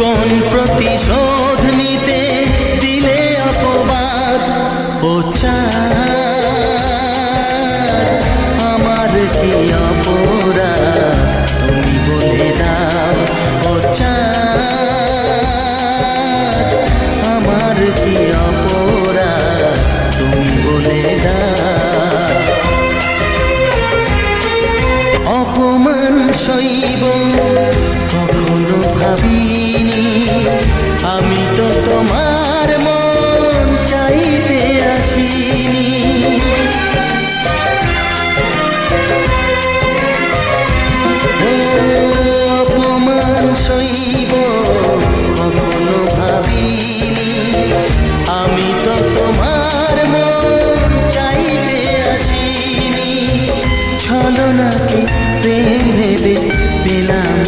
কোন প্রতিশোধ নিতে দিলে অপবাদ। ও চাঁদ আমার কি অপরাধ তুমি বলে দাও। ও চাঁদ আমার কি অপরাধ তুমি বলে দাও। অপমান সইব কখনো ভাবিনি, আমি তো তোমার মন চাইতে আসিনি। অপমান সইব কখনো ভাবিনি, আমি তো তোমার মন চাইতে আসিনি। ছলনাকে প্রেম ভেবে পেলাম